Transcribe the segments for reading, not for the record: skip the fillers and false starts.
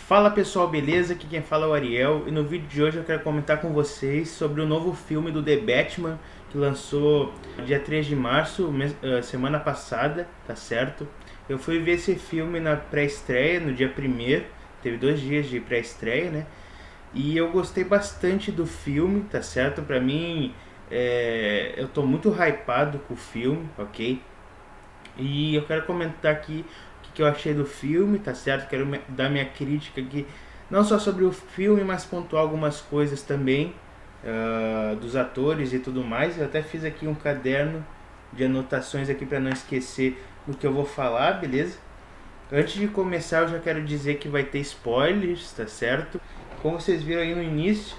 Fala pessoal, beleza? Aqui quem fala é o Ariel e no vídeo de hoje eu quero comentar com vocês sobre o novo filme do The Batman que lançou dia 3 de março, semana passada, tá certo? Eu fui ver esse filme na pré-estreia, no dia 1º, teve 2 dias de pré-estreia, né? E eu gostei bastante do filme, tá certo? Pra mim, eu tô muito hypado com o filme, ok? E eu quero comentar aqui o que eu achei do filme, tá certo? Quero dar minha crítica aqui, não só sobre o filme, mas pontuar algumas coisas também, dos atores e tudo mais. Eu até fiz aqui um caderno de anotações aqui para não esquecer do que eu vou falar, beleza? Antes de começar, eu já quero dizer que vai ter spoilers, tá certo? Como vocês viram aí no início,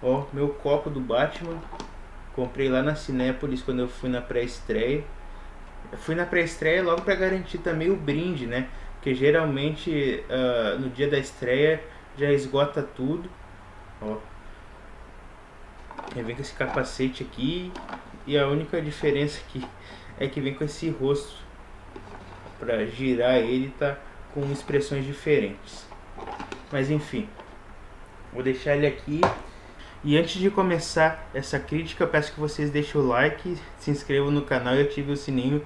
ó, meu copo do Batman, comprei lá na Cinépolis quando eu fui na pré-estreia. Eu fui na pré-estreia logo para garantir também o brinde, né? Porque geralmente no dia da estreia já esgota tudo. Ó, vem com esse capacete aqui e a única diferença aqui é que vem com esse rosto. Para girar ele tá com expressões diferentes. Mas enfim, vou deixar ele aqui. E antes de começar essa crítica, eu peço que vocês deixem o like, se inscrevam no canal e ativem o sininho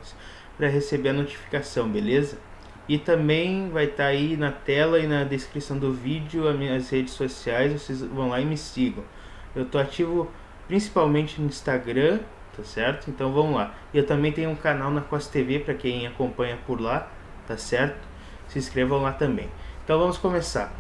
para receber a notificação, beleza? E também vai estar aí na tela e na descrição do vídeo as minhas redes sociais, vocês vão lá e me sigam. Eu tô ativo principalmente no Instagram, tá certo? Então vamos lá. E eu também tenho um canal na Costa TV para quem acompanha por lá, tá certo? Se inscrevam lá também. Então vamos começar.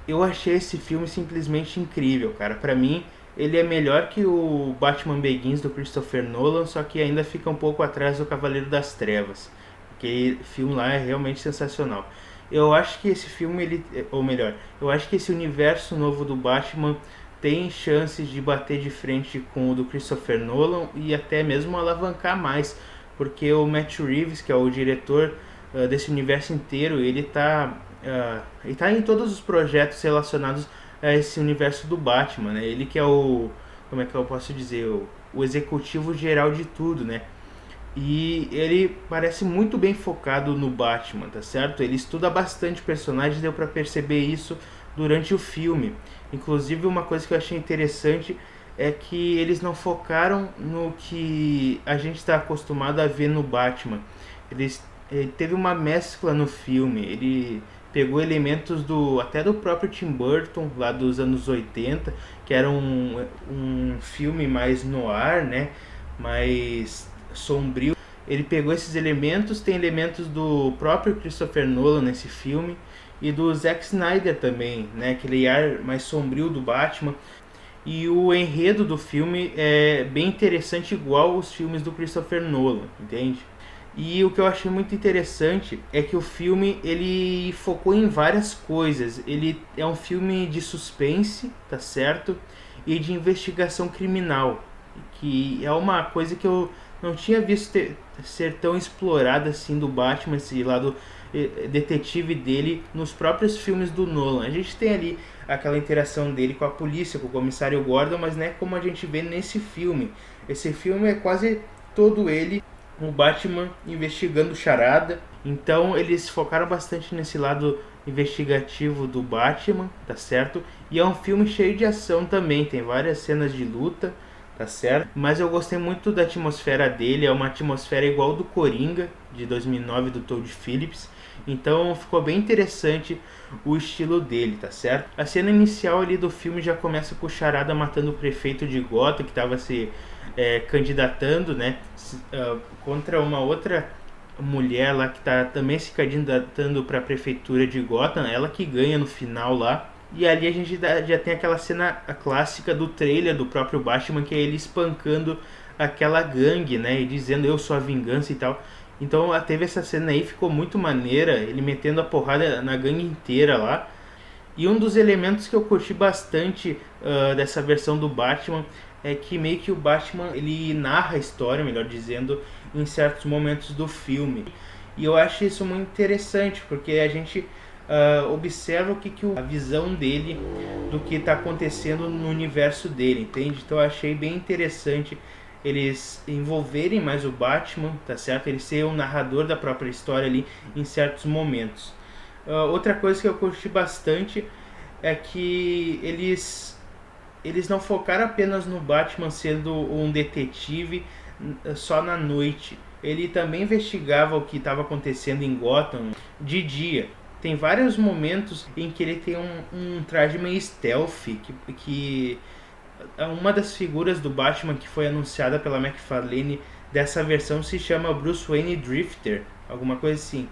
Eu achei esse filme simplesmente incrível, cara. Pra mim, ele é melhor que o Batman Begins do Christopher Nolan, só que ainda fica um pouco atrás do Cavaleiro das Trevas. Aquele filme lá é realmente sensacional. Eu acho que esse filme, ou melhor, eu acho que esse universo novo do Batman tem chances de bater de frente com o do Christopher Nolan e até mesmo alavancar mais, porque o Matt Reeves, que é o diretor desse universo inteiro, ele tá em todos os projetos relacionados a esse universo do Batman, né? Ele que é como é que eu posso dizer, o executivo geral de tudo, né? E ele parece muito bem focado no Batman, tá certo? Ele estuda bastante personagens, deu pra perceber isso durante o filme. Inclusive, uma coisa que eu achei interessante é que eles não focaram no que a gente está acostumado a ver no Batman. Ele teve uma mescla no filme, ele pegou elementos até do próprio Tim Burton, lá dos anos 80, que era um filme mais noir, né? Mais sombrio. Ele pegou esses elementos, tem elementos do próprio Christopher Nolan nesse filme e do Zack Snyder também, né? Aquele ar mais sombrio do Batman. E o enredo do filme é bem interessante, igual os filmes do Christopher Nolan, entende? E o que eu achei muito interessante é que o filme ele focou em várias coisas. Ele é um filme de suspense, tá certo? E de investigação criminal, que é uma coisa que eu não tinha visto ser tão explorada assim do Batman, esse lado detetive dele nos próprios filmes do Nolan. A gente tem ali aquela interação dele com a polícia, com o comissário Gordon, mas não é como a gente vê nesse filme. Esse filme é quase todo ele o Batman investigando o Charada. Então eles focaram bastante nesse lado investigativo do Batman, tá certo? E é um filme cheio de ação também, tem várias cenas de luta, tá certo? Mas eu gostei muito da atmosfera dele, é uma atmosfera igual do Coringa, de 2009, do Todd Phillips. Então ficou bem interessante o estilo dele, tá certo? A cena inicial ali do filme já começa com o Charada matando o prefeito de Gotham, que estava se candidatando, né, contra uma outra mulher lá que está também se candidatando para a prefeitura de Gotham, ela que ganha no final lá. E ali a gente já tem aquela cena clássica do trailer do próprio Batman, que é ele espancando aquela gangue, né, e dizendo eu sou a vingança e tal. Então teve essa cena aí, ficou muito maneira, ele metendo a porrada na gangue inteira lá. E um dos elementos que eu curti bastante dessa versão do Batman é que meio que o Batman ele narra a história, melhor dizendo, em certos momentos do filme. E eu acho isso muito interessante, porque a gente observa a visão dele do que está acontecendo no universo dele, entende? Então eu achei bem interessante eles envolverem mais o Batman, tá certo? Ele ser o narrador da própria história ali em certos momentos. Outra coisa que eu curti bastante é que eles não focaram apenas no Batman sendo um detetive só na noite. Ele também investigava o que estava acontecendo em Gotham de dia. Tem vários momentos em que ele tem um traje meio stealth, que uma das figuras do Batman que foi anunciada pela McFarlane dessa versão se chama Bruce Wayne Drifter, alguma coisa assim.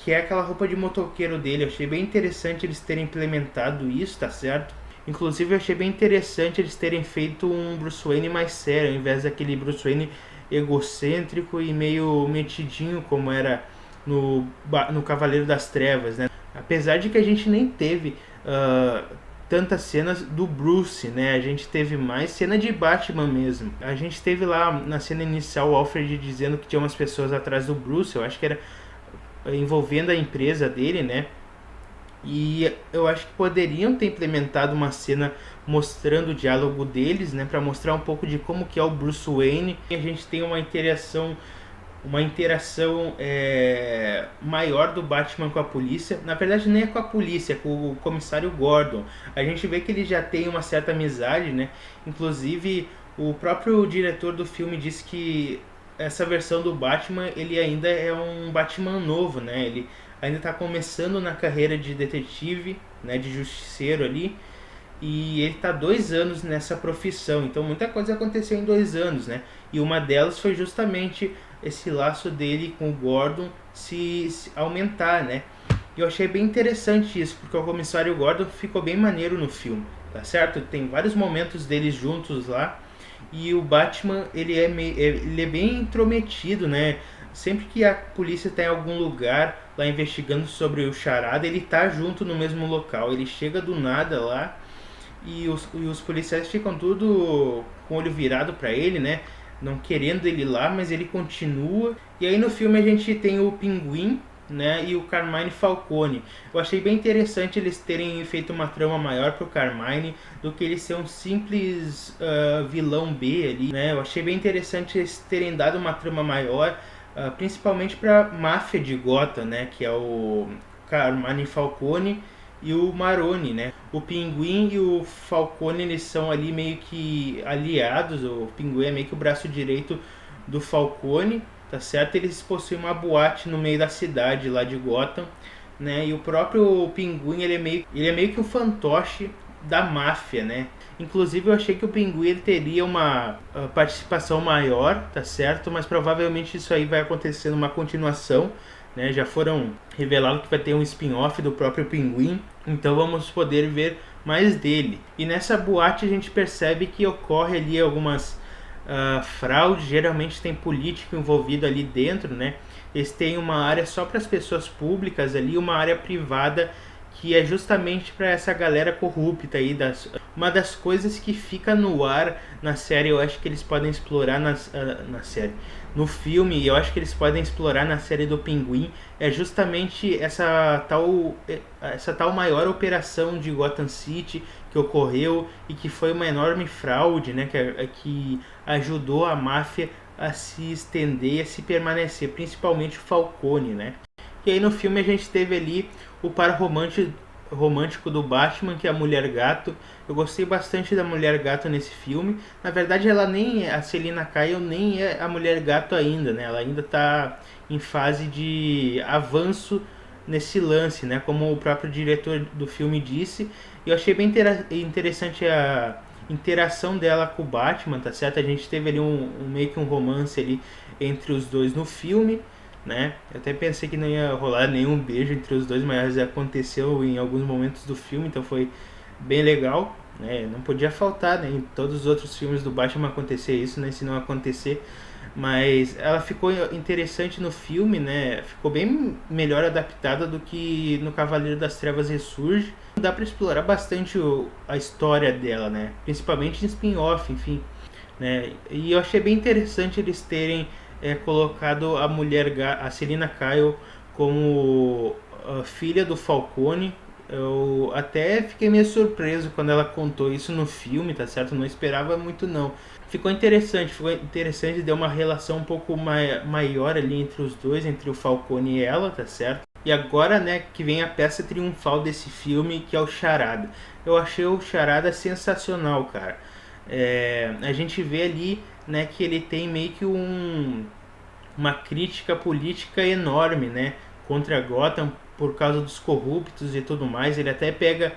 Que é aquela roupa de motoqueiro dele. Eu achei bem interessante eles terem implementado isso, tá certo? Inclusive eu achei bem interessante eles terem feito um Bruce Wayne mais sério, ao invés daquele Bruce Wayne egocêntrico e meio metidinho como era no Cavaleiro das Trevas, né? Apesar de que a gente nem teve tantas cenas do Bruce, né? A gente teve mais cena de Batman mesmo. A gente teve lá na cena inicial o Alfred dizendo que tinha umas pessoas atrás do Bruce, eu acho que era envolvendo a empresa dele, né? E eu acho que poderiam ter implementado uma cena mostrando o diálogo deles, né, para mostrar um pouco de como que é o Bruce Wayne. E a gente tem uma interação maior do Batman com a polícia. Na verdade nem é com a polícia, é com o comissário Gordon. A gente vê que ele já tem uma certa amizade, né? Inclusive o próprio diretor do filme disse que essa versão do Batman, ele ainda é um Batman novo, né? Ele ainda está começando na carreira de detetive, né, de justiceiro ali, e ele está 2 anos nessa profissão, então muita coisa aconteceu em 2 anos, né? E uma delas foi justamente esse laço dele com o Gordon se aumentar, né? E eu achei bem interessante isso, porque o comissário Gordon ficou bem maneiro no filme, tá certo? Tem vários momentos deles juntos lá, e o Batman, ele é bem intrometido, né? Sempre que a polícia está em algum lugar lá investigando sobre o Charada, ele tá junto no mesmo local. Ele chega do nada lá e os policiais ficam tudo com o olho virado para ele, né? Não querendo ele lá, mas ele continua. E aí no filme a gente tem o Pinguim, né, e o Carmine Falcone. Eu achei bem interessante eles terem feito uma trama maior pro Carmine do que ele ser um simples vilão B ali, né? Eu achei bem interessante eles terem dado uma trama maior, principalmente pra máfia de Gotham, né, que é o Carmine Falcone e o Maroni, né? O Pinguim e o Falcone, eles são ali meio que aliados. O Pinguim é meio que o braço direito do Falcone, tá certo? Eles possuem uma boate no meio da cidade lá de Gotham, né? E o próprio Pinguim, ele é meio que o fantoche da máfia, né? Inclusive eu achei que o Pinguim ele teria uma participação maior, tá certo? Mas provavelmente isso aí vai acontecer numa continuação, né? Já foram revelados que vai ter um spin-off do próprio Pinguim, então vamos poder ver mais dele. E nessa boate a gente percebe que ocorre ali algumas fraude, geralmente tem político envolvido ali dentro, né? Eles têm uma área só para as pessoas públicas ali, uma área privada que é justamente para essa galera corrupta aí. Uma das coisas que fica no ar na série, eu acho que eles podem explorar na série, no filme, e eu acho que eles podem explorar na série do Pinguim, é justamente essa tal maior operação de Gotham City que ocorreu e que foi uma enorme fraude, né, que ajudou a máfia a se estender, a se permanecer, principalmente o Falcone, né? E aí no filme a gente teve ali o par romântico do Batman, que é a Mulher Gato. Eu gostei bastante da Mulher Gato nesse filme. Na verdade, a Selina Kyle nem é a Mulher Gato ainda, né? Ela ainda está em fase de avanço nesse lance, né? Como o próprio diretor do filme disse. E eu achei bem interessante a interação dela com o Batman, tá certo? A gente teve ali meio que um romance ali entre os dois no filme, né? Eu até pensei que não ia rolar nenhum beijo entre os dois, mas aconteceu em alguns momentos do filme, então foi bem legal, né? Não podia faltar, né? Em todos os outros filmes do Batman acontecer isso, né? Se não acontecer, mas ela ficou interessante no filme, né? Ficou bem melhor adaptada do que no Cavaleiro das Trevas Ressurge. Dá para explorar bastante a história dela, né? Principalmente em spin-off, enfim, né? E eu achei bem interessante eles terem colocado a Selina Kyle como filha do Falcone. Eu até fiquei meio surpreso quando ela contou isso no filme, tá certo? Não esperava muito não. Ficou interessante, deu uma relação um pouco maior ali entre os dois, entre o Falcone e ela, tá certo? E agora, né, que vem a peça triunfal desse filme, que é o Charada. Eu achei o Charada sensacional, cara. A gente vê ali, né, que ele tem meio que uma crítica política enorme, né, contra Gotham por causa dos corruptos e tudo mais. Ele até pega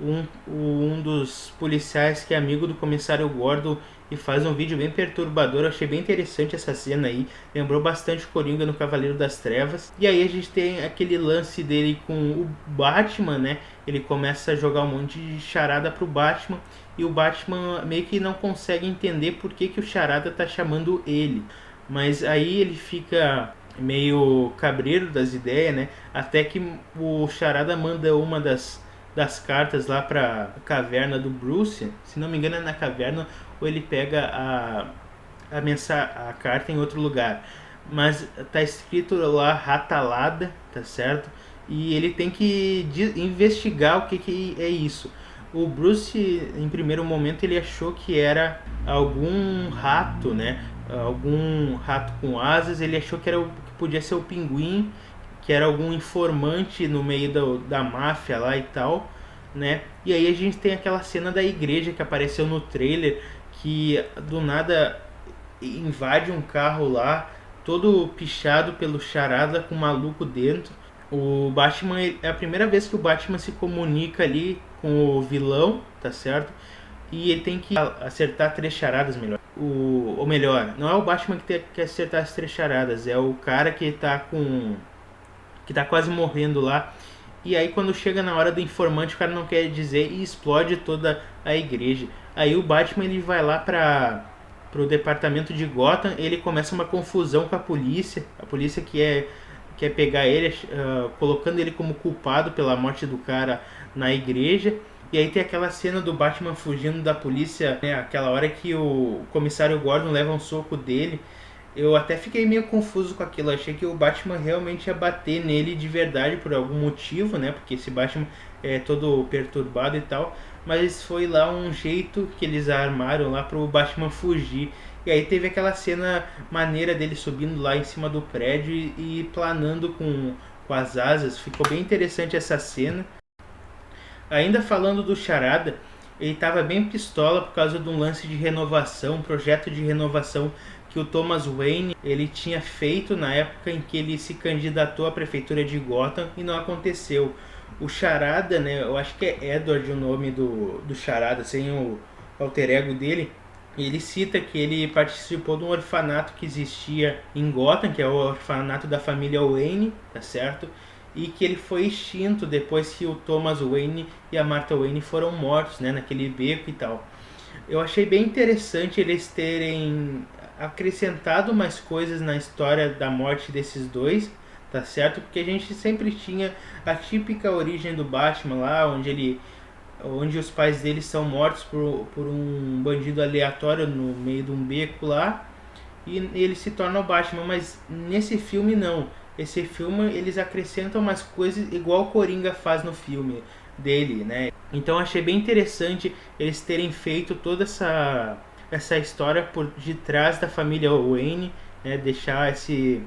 um dos policiais que é amigo do comissário Gordon e faz um vídeo bem perturbador. Eu achei bem interessante essa cena aí. Lembrou bastante Coringa no Cavaleiro das Trevas. E aí a gente tem aquele lance dele com o Batman, né? Ele começa a jogar um monte de charada pro Batman. E o Batman meio que não consegue entender por que o charada tá chamando ele. Mas aí ele fica meio cabreiro das ideias, né? Até que o charada manda uma das cartas lá pra caverna do Bruce. Se não me engano é na caverna, ou ele pega a carta em outro lugar. Mas tá escrito lá Ratalada, tá certo? E ele tem que investigar o que é isso. O Bruce, em primeiro momento, ele achou que era algum rato, né? Algum rato com asas. Ele achou que que podia ser o Pinguim, que era algum informante no meio da máfia lá e tal, né? E aí a gente tem aquela cena da igreja que apareceu no trailer, que do nada invade um carro lá, todo pichado pelo charada com um maluco dentro. O Batman, é a primeira vez que o Batman se comunica ali com o vilão, tá certo? E ele tem que acertar 3 charadas melhor. Ou melhor, não é o Batman que tem que acertar as 3 charadas, é o cara que tá quase morrendo lá. E aí quando chega na hora do informante, o cara não quer dizer e explode toda a igreja. Aí o Batman ele vai lá pro departamento de Gotham, ele começa uma confusão com a polícia quer pegar ele, colocando ele como culpado pela morte do cara na igreja. E aí tem aquela cena do Batman fugindo da polícia, né? Aquela hora que o comissário Gordon leva um soco dele. Eu até fiquei meio confuso com aquilo. Achei que o Batman realmente ia bater nele de verdade por algum motivo, né? Porque esse Batman é todo perturbado e tal. Mas foi lá um jeito que eles armaram lá pro Batman fugir. E aí teve aquela cena maneira dele subindo lá em cima do prédio e planando com as asas. Ficou bem interessante essa cena. Ainda falando do Charada, ele estava bem pistola por causa de um lance de renovação, um projeto de renovação que o Thomas Wayne ele tinha feito na época em que ele se candidatou à prefeitura de Gotham e não aconteceu. O Charada, né, eu acho que é Edward o nome do Charada, sem o alter ego dele, ele cita que ele participou de um orfanato que existia em Gotham, que é o orfanato da família Wayne, tá certo? E que ele foi extinto depois que o Thomas Wayne e a Martha Wayne foram mortos, né, naquele beco e tal. Eu achei bem interessante eles terem acrescentado mais coisas na história da morte desses dois, tá certo? Porque a gente sempre tinha a típica origem do Batman lá, onde os pais dele são mortos por um bandido aleatório no meio de um beco lá, e ele se torna o Batman, mas nesse filme não. Esse filme eles acrescentam umas coisas igual o Coringa faz no filme dele, né? Então achei bem interessante eles terem feito toda essa história por detrás da família Wayne, né? Deixar esse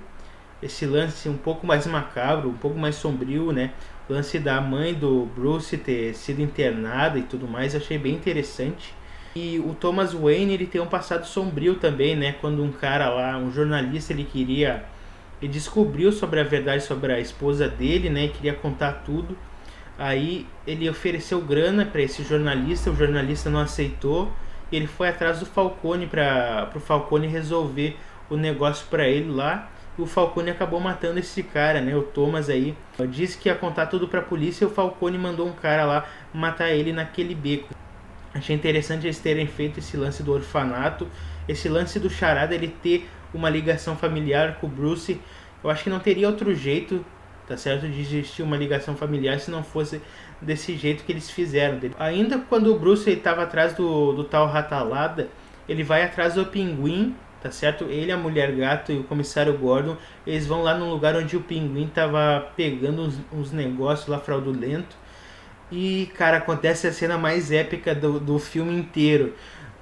lance um pouco mais macabro, um pouco mais sombrio, né? O lance da mãe do Bruce ter sido internada e tudo mais, achei bem interessante. E o Thomas Wayne, ele tem um passado sombrio também, né? Quando um cara lá, um jornalista, ele descobriu sobre a verdade sobre a esposa dele, né? E queria contar tudo. Aí ele ofereceu grana para esse jornalista, o jornalista não aceitou. E ele foi atrás do Falcone para o Falcone resolver o negócio para ele lá. E o Falcone acabou matando esse cara, né? O Thomas aí disse que ia contar tudo para a polícia e o Falcone mandou um cara lá matar ele naquele beco. Achei interessante eles terem feito esse lance do orfanato, esse lance do Charada, ele ter uma ligação familiar com o Bruce. Eu acho que não teria outro jeito, tá certo, de existir uma ligação familiar se não fosse desse jeito que eles fizeram. Ainda quando o Bruce estava atrás do tal Ratalada, ele vai atrás do Pinguim, tá certo? Ele, a Mulher Gato e o Comissário Gordon, eles vão lá no lugar onde o Pinguim tava pegando uns negócios lá fraudulentos. E, cara, acontece a cena mais épica do filme inteiro.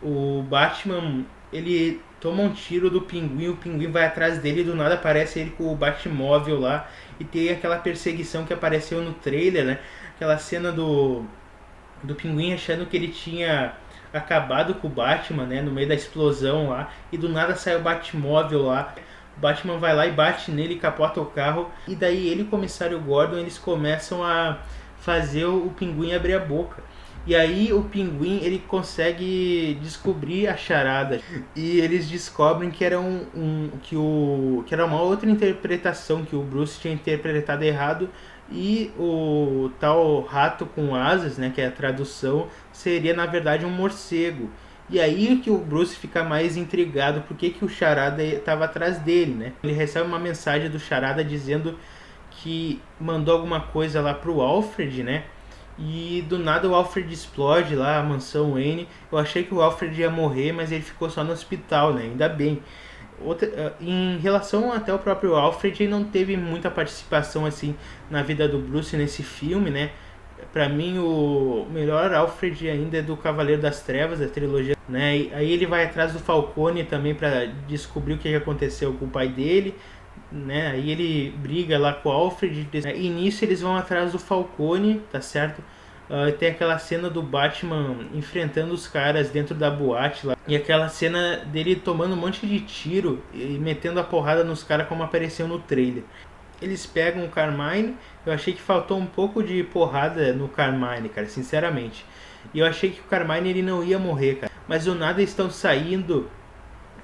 O Batman, ele toma um tiro do Pinguim, o Pinguim vai atrás dele e do nada aparece ele com o Batmóvel lá. e tem aquela perseguição que apareceu no trailer, né? Aquela cena do Pinguim achando que ele tinha acabado com o Batman, né? No meio da explosão lá, e do nada sai o Batmóvel lá. O Batman vai lá e bate nele, capota o carro, e daí ele e o comissário Gordon, eles começam a fazer o Pinguim abrir a boca. E aí o Pinguim, ele consegue descobrir a charada, e eles descobrem que era que era uma outra interpretação, que o Bruce tinha interpretado errado, e o tal rato com asas, né, que é a tradução, seria na verdade um morcego. E aí que o Bruce fica mais intrigado porque que o Charada estava atrás dele, né? Ele recebe uma mensagem do Charada dizendo que mandou alguma coisa lá pro Alfred, né? E do nada o Alfred explode lá, a mansão Wayne. Eu achei que o Alfred ia morrer, mas ele ficou só no hospital, né? Ainda bem. Em relação até ao próprio Alfred, ele não teve muita participação assim na vida do Bruce nesse filme, né? Pra mim o melhor Alfred ainda é do Cavaleiro das Trevas, da trilogia, né? E aí ele vai atrás do Falcone também pra descobrir o que aconteceu com o pai dele, né? Aí ele briga lá com o Alfred, e nisso eles vão atrás do Falcone, tá certo? Tem aquela cena do Batman enfrentando os caras dentro da boate lá. E aquela cena dele tomando um monte de tiro e metendo a porrada nos caras como apareceu no trailer. Eles pegam o Carmine. Eu achei que faltou um pouco de porrada no Carmine, cara, sinceramente. E eu achei que o Carmine ele não ia morrer, cara. Mas do nada eles estão saindo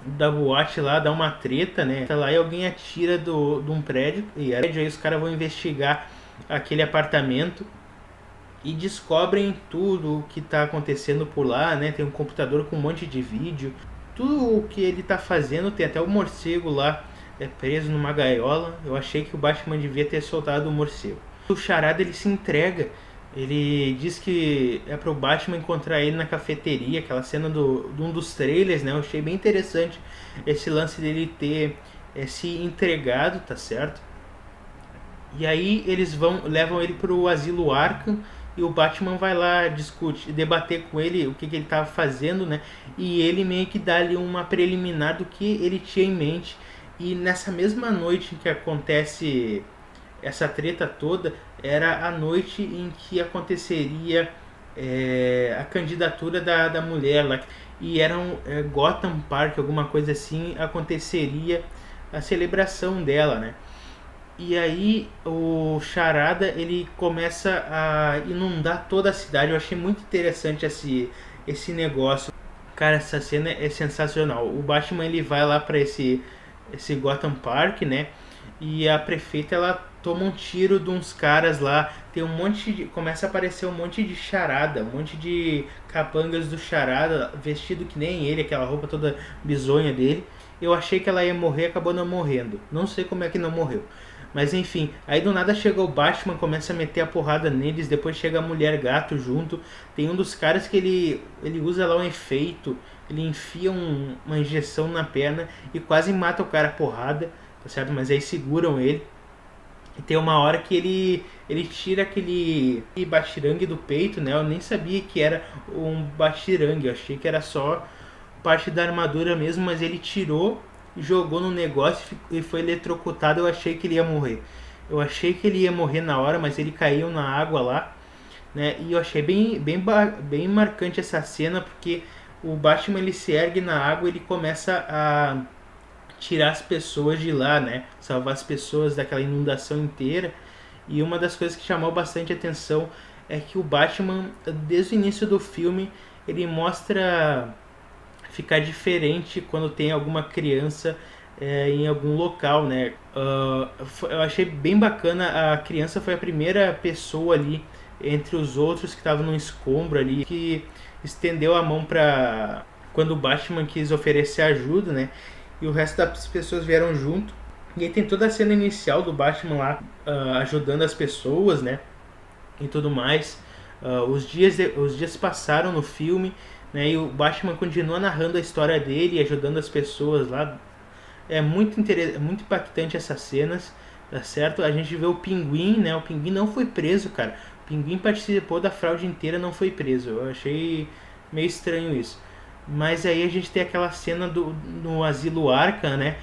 da boate lá, dá uma treta, né? Tá lá e alguém atira de um prédio. E aí os caras vão investigar aquele apartamento e descobrem tudo o que está acontecendo por lá, né? Tem um computador com um monte de vídeo. Tudo o que ele está fazendo, tem até o morcego lá preso numa gaiola. Eu achei que o Batman devia ter soltado o morcego. O Charada ele se entrega. Ele diz que é pro Batman encontrar ele na cafeteria, aquela cena de um dos trailers, né? Eu achei bem interessante esse lance dele ter se entregado, tá certo? E aí eles levam ele pro asilo Arkham. E o Batman vai lá debater com ele o que ele estava fazendo, né? E ele meio que dá ali uma preliminar do que ele tinha em mente. E nessa mesma noite em que acontece essa treta toda, era a noite em que aconteceria a candidatura da mulher lá. E era Gotham Park, alguma coisa assim, aconteceria a celebração dela, né? E aí o Charada ele começa a inundar toda a cidade. Eu achei muito interessante esse negócio. Cara, essa cena é sensacional. O Batman ele vai lá para esse Gotham Park, né? E a prefeita ela toma um tiro de uns caras lá. Tem começa a aparecer um monte de Charada, um monte de capangas do Charada, vestido que nem ele, aquela roupa toda bizonha dele. Eu achei que ela ia morrer, acabou não morrendo. Não sei como é que não morreu. Mas enfim, aí do nada chega o Batman, começa a meter a porrada neles, depois chega a Mulher Gato junto. Tem um dos caras que ele usa lá um efeito, ele enfia uma injeção na perna e quase mata o cara a porrada, tá certo? Mas aí seguram ele. E tem uma hora que ele tira aquele batirangue do peito, né? Eu nem sabia que era um batirangue, eu achei que era só parte da armadura mesmo, mas ele tirou, jogou no negócio e foi eletrocutado. Eu achei que ele ia morrer. Eu achei que ele ia morrer na hora, mas ele caiu na água lá, né? E eu achei bem marcante essa cena, porque o Batman ele se ergue na água e ele começa a tirar as pessoas de lá, né? Salvar as pessoas daquela inundação inteira. E uma das coisas que chamou bastante atenção é que o Batman, desde o início do filme, ele mostra ficar diferente quando tem alguma criança em algum local, né? Eu achei bem bacana. A criança foi a primeira pessoa ali entre os outros que estavam no escombro ali, que estendeu a mão para quando o Batman quis oferecer ajuda, né? E o resto das pessoas vieram junto. E aí tem toda a cena inicial do Batman lá ajudando as pessoas, né? E tudo mais. Os dias passaram no filme, né? E o Batman continua narrando a história dele, ajudando as pessoas lá. É muito impactante essas cenas, tá certo? A gente vê o Pinguim, né? O Pinguim não foi preso, cara. O Pinguim participou da fraude inteira, não foi preso. Eu achei meio estranho isso. Mas aí a gente tem aquela cena no asilo Arkham, né?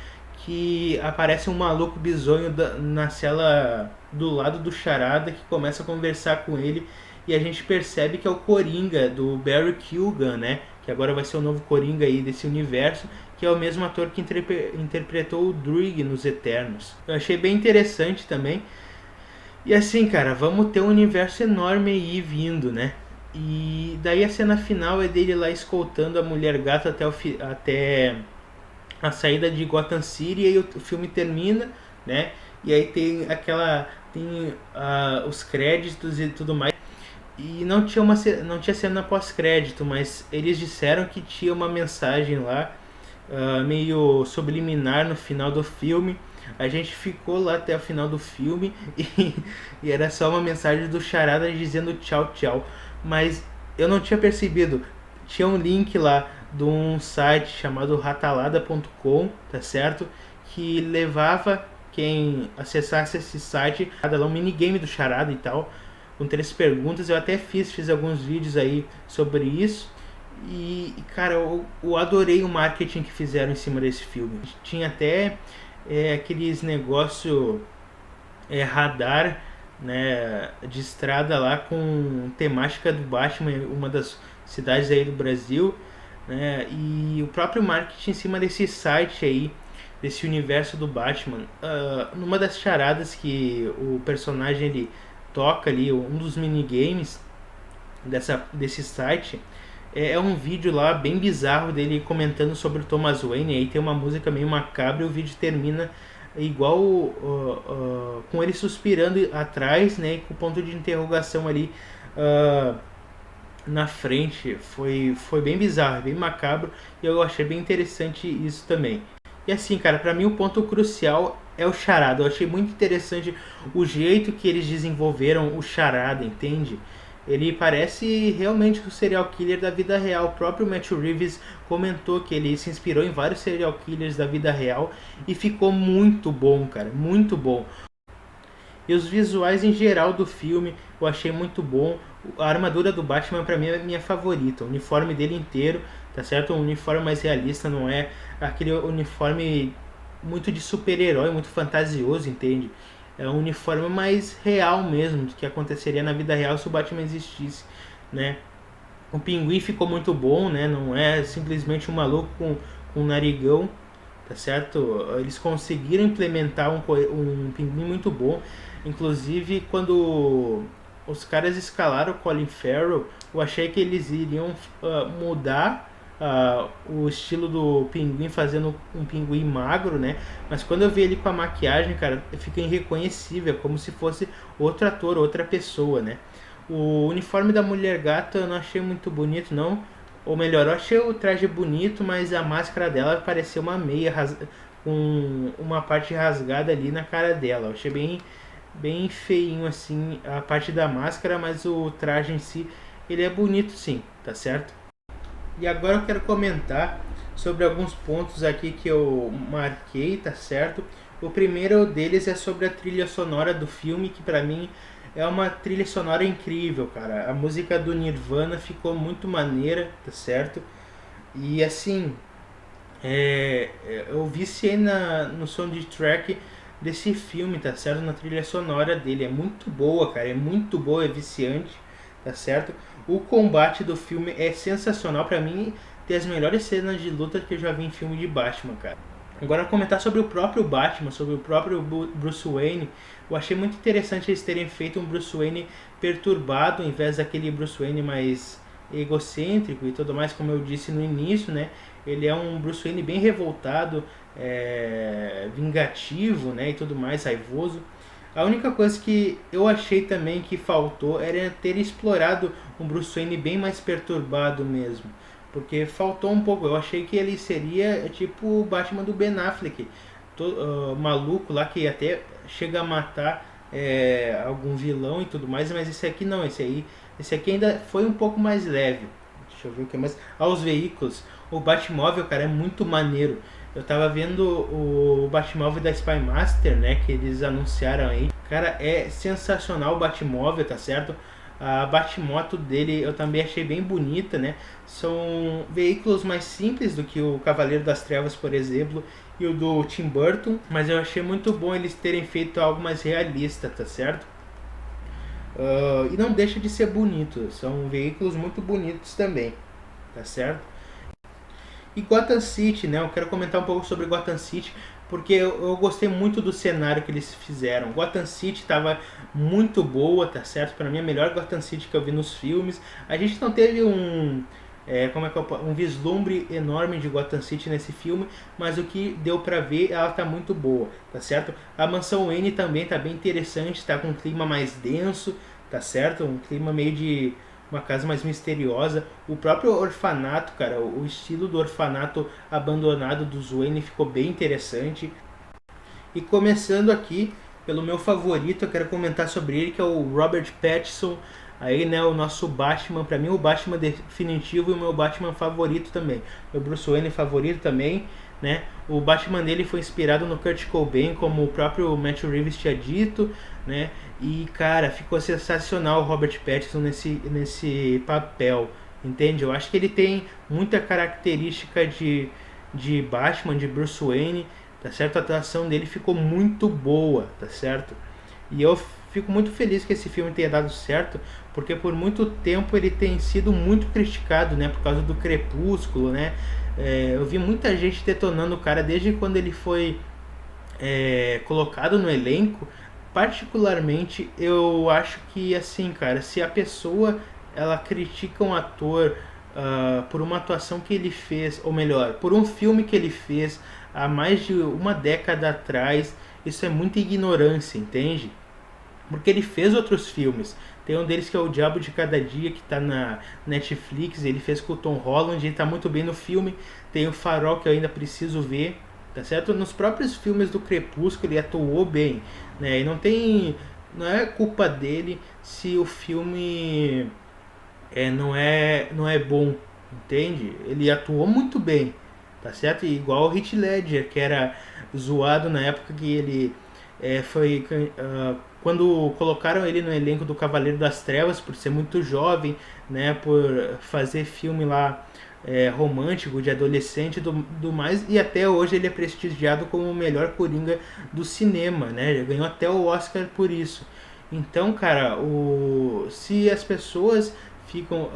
que aparece um maluco bizonho na cela do lado do Charada, que começa a conversar com ele, e a gente percebe que é o Coringa do Barry Keoghan, né? Que agora vai ser o novo Coringa aí desse universo, que é o mesmo ator que interpretou o Druig nos Eternos. Eu achei bem interessante também. E assim, cara, vamos ter um universo enorme aí vindo, né? E daí a cena final é dele lá escoltando a Mulher Gato até a saída de Gotham City, e aí o filme termina, né? E aí tem os créditos e tudo mais. E não tinha cena pós-crédito, mas eles disseram que tinha uma mensagem lá, meio subliminar no final do filme. A gente ficou lá até o final do filme e era só uma mensagem do Charada dizendo tchau, tchau. Mas eu não tinha percebido. Tinha um link lá de um site chamado ratalada.com, tá certo? Que levava quem acessasse esse site, um minigame do Charada e tal, com 3 perguntas. Eu até fiz alguns vídeos aí sobre isso. E cara, eu adorei o marketing que fizeram em cima desse filme. Tinha até aqueles negócio radar, né, de estrada lá com temática do Batman, uma das cidades aí do Brasil, né, e o próprio marketing em cima desse site aí, desse universo do Batman. Numa das charadas que o personagem ele toca ali, um dos minigames desse site, é um vídeo lá bem bizarro dele comentando sobre o Thomas Wayne. Aí tem uma música meio macabra e o vídeo termina igual com ele suspirando atrás, né, e com o ponto de interrogação ali na frente. Foi bem bizarro, bem macabro, e eu achei bem interessante isso também. E assim, cara, pra mim o ponto crucial é o Charada. Eu achei muito interessante o jeito que eles desenvolveram o Charada, entende? Ele parece realmente o serial killer da vida real. O próprio Matthew Reeves comentou que ele se inspirou em vários serial killers da vida real e ficou muito bom, cara, muito bom. E os visuais em geral do filme eu achei muito bom. A armadura do Batman pra mim é minha favorita. O uniforme dele inteiro, tá certo? Um uniforme mais realista, não é aquele uniforme muito de super-herói, muito fantasioso, entende? É um uniforme mais real mesmo, do que aconteceria na vida real se o Batman existisse, né? O Pinguim ficou muito bom, né? Não é simplesmente um maluco com um narigão, tá certo? Eles conseguiram implementar um Pinguim muito bom. Inclusive, quando os caras escalaram o Colin Farrell, eu achei que eles iriam mudar o estilo do Pinguim, fazendo um Pinguim magro, né? Mas quando eu vi ele com a maquiagem, cara, fica irreconhecível, como se fosse outro ator, outra pessoa, né? O uniforme da Mulher Gata eu não achei muito bonito, não. Ou melhor, eu achei o traje bonito, mas a máscara dela parecia uma meia com uma parte rasgada ali na cara dela. Eu achei bem feinho assim a parte da máscara, mas o traje em si, ele é bonito sim, tá certo? E agora eu quero comentar sobre alguns pontos aqui que eu marquei, tá certo? O primeiro deles é sobre a trilha sonora do filme, que pra mim é uma trilha sonora incrível, cara. A música do Nirvana ficou muito maneira, tá certo? E assim, eu viciei no soundtrack desse filme, tá certo? Na trilha sonora dele. É muito boa, cara. É muito boa, é viciante, tá certo? O combate do filme é sensacional. Pra mim, tem as melhores cenas de luta que eu já vi em filme de Batman, cara. Agora, comentar sobre o próprio Batman, sobre o próprio Bruce Wayne. Eu achei muito interessante eles terem feito um Bruce Wayne perturbado, ao invés daquele Bruce Wayne mais egocêntrico e tudo mais, como eu disse no início, né? Ele é um Bruce Wayne bem revoltado, vingativo, né? E tudo mais, raivoso. A única coisa que eu achei também que faltou era ter explorado um Bruce Wayne bem mais perturbado mesmo. Porque faltou um pouco. Eu achei que ele seria tipo o Batman do Ben Affleck, maluco lá, que até chega a matar algum vilão e tudo mais. Mas esse aqui não, esse aqui ainda foi um pouco mais leve. Deixa eu ver o que mais. Aos veículos, o Batmóvel, cara, é muito maneiro. Eu tava vendo o Batmóvel da Spy Master, né, que eles anunciaram aí. Cara, é sensacional o Batmóvel, tá certo? A Batmoto dele eu também achei bem bonita, né? São veículos mais simples do que o Cavaleiro das Trevas, por exemplo, e o do Tim Burton, mas eu achei muito bom eles terem feito algo mais realista, tá certo? E não deixa de ser bonito, são veículos muito bonitos também, tá certo? E Gotham City, né? Eu quero comentar um pouco sobre Gotham City, porque eu gostei muito do cenário que eles fizeram. Gotham City estava muito boa, tá certo? Para mim, a melhor Gotham City que eu vi nos filmes. A gente não teve um vislumbre enorme de Gotham City nesse filme, mas o que deu pra ver, ela tá muito boa, tá certo? A Mansão Wayne também tá bem interessante, tá com um clima mais denso, tá certo? Um clima meio de uma casa mais misteriosa. O próprio orfanato, cara, o estilo do orfanato abandonado dos Wayne ficou bem interessante. E começando aqui pelo meu favorito, eu quero comentar sobre ele, que é o Robert Pattinson, aí, né, o nosso Batman, pra mim o Batman definitivo e o meu Batman favorito também. Meu Bruce Wayne favorito também, né? O Batman dele foi inspirado no Kurt Cobain, como o próprio Matt Reeves tinha dito, né? E cara, ficou sensacional o Robert Pattinson nesse papel, entende? Eu acho que ele tem muita característica de Batman, de Bruce Wayne, tá certo? A atuação dele ficou muito boa, tá certo? E eu fico muito feliz que esse filme tenha dado certo, porque por muito tempo ele tem sido muito criticado, né? Por causa do Crepúsculo, né? Eu vi muita gente detonando o cara desde quando ele foi colocado no elenco. Particularmente, eu acho que, assim, cara, se a pessoa ela critica um ator por uma atuação que ele fez, ou melhor, por um filme que ele fez há mais de uma década atrás, isso é muita ignorância, entende? Porque ele fez outros filmes. Tem um deles que é O Diabo de Cada Dia, que está na Netflix. Ele fez com o Tom Holland, ele está muito bem no filme. Tem o Farol, que eu ainda preciso ver, tá certo? Nos próprios filmes do Crepúsculo ele atuou bem, né? E não é culpa dele se o filme não é bom, entende? Ele atuou muito bem, tá certo? E igual o Heath Ledger, que era zoado na época que ele foi quando colocaram ele no elenco do Cavaleiro das Trevas por ser muito jovem, né, por fazer filme lá romântico de adolescente do mais, e até hoje ele é prestigiado como o melhor Coringa do cinema, né? Ele ganhou até o Oscar por isso. Então, cara, se as pessoas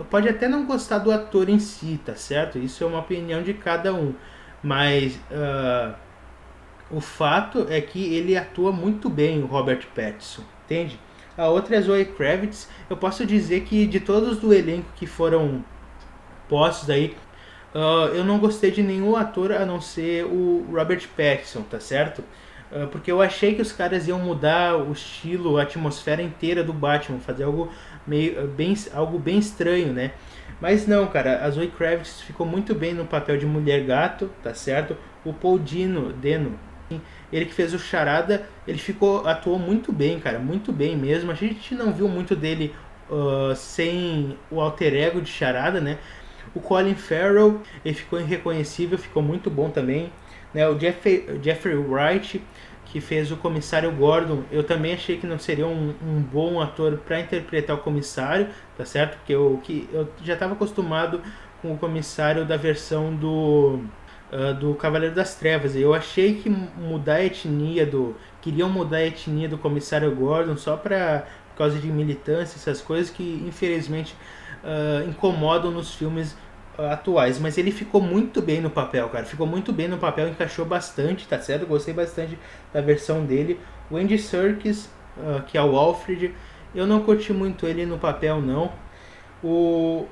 pode até não gostar do ator em si, tá certo? Isso é uma opinião de cada um, mas o fato é que ele atua muito bem, o Robert Pattinson, entende? A outra é a Zoe Kravitz. Eu posso dizer que de todos do elenco que foram postos aí, eu não gostei de nenhum ator a não ser o Robert Pattinson, tá certo? Porque eu achei que os caras iam mudar o estilo, a atmosfera inteira do Batman, fazer algo bem estranho, né? Mas não, cara, a Zoe Kravitz ficou muito bem no papel de Mulher Gato, tá certo? O Paul Dano, ele que fez o Charada, atuou muito bem, cara, muito bem mesmo. A gente não viu muito dele sem o alter ego de Charada, né? O Colin Farrell, ele ficou irreconhecível, ficou muito bom também, né? O Jeffrey Wright, que fez o Comissário Gordon, eu também achei que não seria um bom ator para interpretar o comissário, tá certo? Porque eu já estava acostumado com o comissário da versão do Cavaleiro das Trevas. Eu achei que queriam mudar a etnia do Comissário Gordon só por causa de militância, essas coisas que infelizmente incomodam nos filmes atuais. Mas ele ficou muito bem no papel, cara. Ficou muito bem no papel, encaixou bastante, tá certo? Gostei bastante da versão dele. O Andy Serkis, que é o Alfred, eu não curti muito ele no papel, não. O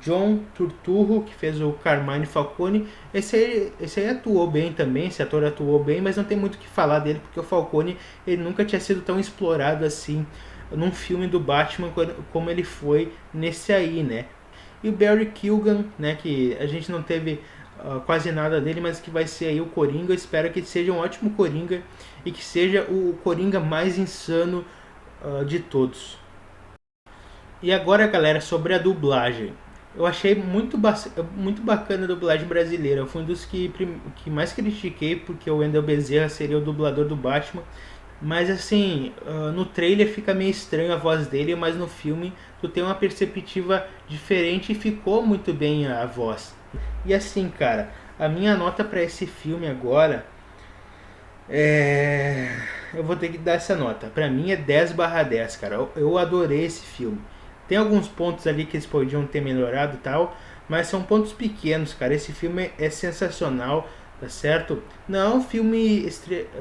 John Turturro, que fez o Carmine Falcone, esse aí atuou bem também, esse ator atuou bem, mas não tem muito o que falar dele, porque o Falcone ele nunca tinha sido tão explorado assim num filme do Batman como ele foi nesse aí, né? E o Barry Keoghan, né, que a gente não teve quase nada dele, mas que vai ser aí o Coringa. Eu espero que seja um ótimo Coringa e que seja o Coringa mais insano de todos. E agora, galera, sobre a dublagem. Eu achei muito bacana a dublagem brasileira. Eu fui um dos que mais critiquei, porque o Wendell Bezerra seria o dublador do Batman. Mas assim, no trailer fica meio estranho a voz dele, mas no filme tu tem uma perspectiva diferente e ficou muito bem a voz. E assim, cara, a minha nota para esse filme agora Eu vou ter que dar essa nota. Pra mim é 10/10, cara. Eu adorei esse filme. Tem alguns pontos ali que eles podiam ter melhorado e tal, mas são pontos pequenos, cara. Esse filme é sensacional, tá certo? Não é um filme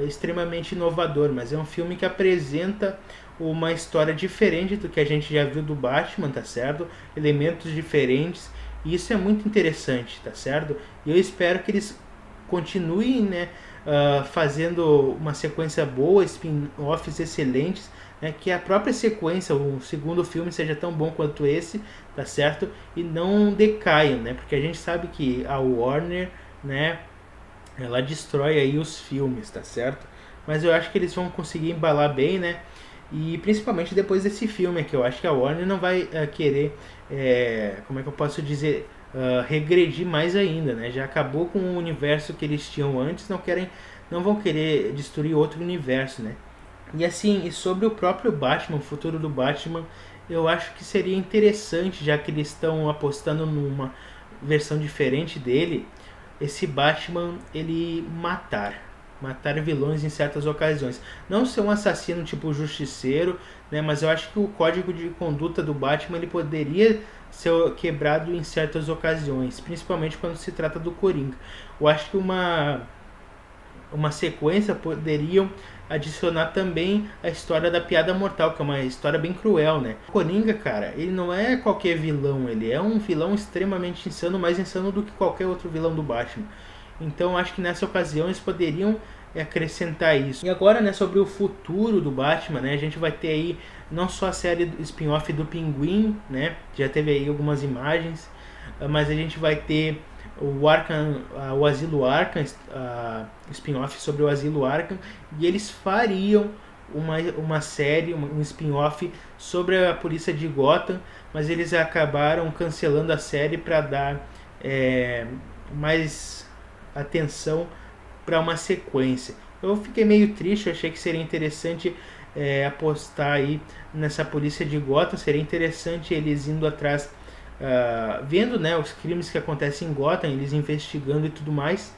extremamente inovador, mas é um filme que apresenta uma história diferente do que a gente já viu do Batman, tá certo? Elementos diferentes. E isso é muito interessante, tá certo? E eu espero que eles continuem, né, fazendo uma sequência boa, spin-offs excelentes, né, que a própria sequência, o segundo filme, seja tão bom quanto esse, tá certo? E não decaiam, né? Porque a gente sabe que a Warner, né, ela destrói aí os filmes, tá certo? Mas eu acho que eles vão conseguir embalar bem, né? E principalmente depois desse filme aqui, eu acho que a Warner não vai querer, como é que eu posso dizer, regredir mais ainda, né? Já acabou com o universo que eles tinham antes, não vão querer destruir outro universo, né? E assim, e sobre o próprio Batman, o futuro do Batman, eu acho que seria interessante, já que eles estão apostando numa versão diferente dele, esse Batman ele matar vilões em certas ocasiões. Não ser um assassino tipo justiceiro, né, mas eu acho que o código de conduta do Batman ele poderia ser quebrado em certas ocasiões, principalmente quando se trata do Coringa. Eu acho que uma sequência poderiam adicionar também a história da Piada Mortal, que é uma história bem cruel, né? O Coringa, cara, ele não é qualquer vilão, ele é um vilão extremamente insano, mais insano do que qualquer outro vilão do Batman. Então acho que nessa ocasião eles poderiam acrescentar isso. E agora, né, sobre o futuro do Batman, né, a gente vai ter aí não só a série spin-off do Pinguim, né, já teve aí algumas imagens, mas a gente vai ter o Arkham, o Asilo Arkham, spin-off sobre o Asilo Arkham, e eles fariam uma série, um spin-off sobre a polícia de Gotham, mas eles acabaram cancelando a série para dar mais atenção para uma sequência. Eu fiquei meio triste, eu achei que seria interessante apostar aí nessa polícia de Gotham, seria interessante eles indo atrás, vendo, né, os crimes que acontecem em Gotham, eles investigando e tudo mais.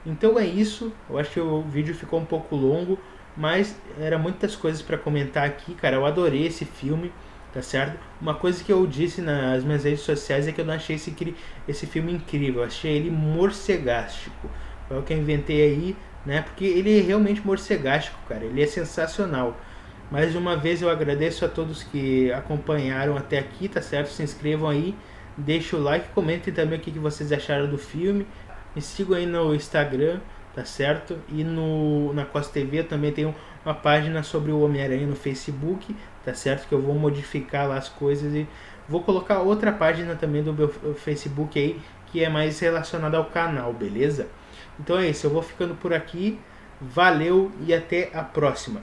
Então é isso, eu acho que o vídeo ficou um pouco longo, mas era muitas coisas para comentar aqui, cara. Eu adorei esse filme, tá certo? Uma coisa que eu disse nas minhas redes sociais é que eu não achei esse filme incrível, eu achei ele morcegástico. Foi o que eu inventei aí, né? Porque ele é realmente morcegástico, cara. Ele é sensacional. Mais uma vez eu agradeço a todos que acompanharam até aqui, tá certo? Se inscrevam aí, deixem o like, comentem também o que vocês acharam do filme. Me sigam aí no Instagram, tá certo? E na Costa TV eu também tenho uma página sobre o Homem-Aranha no Facebook, tá certo? Que eu vou modificar lá as coisas e vou colocar outra página também do meu Facebook aí, que é mais relacionada ao canal, beleza? Então é isso, eu vou ficando por aqui. Valeu e até a próxima.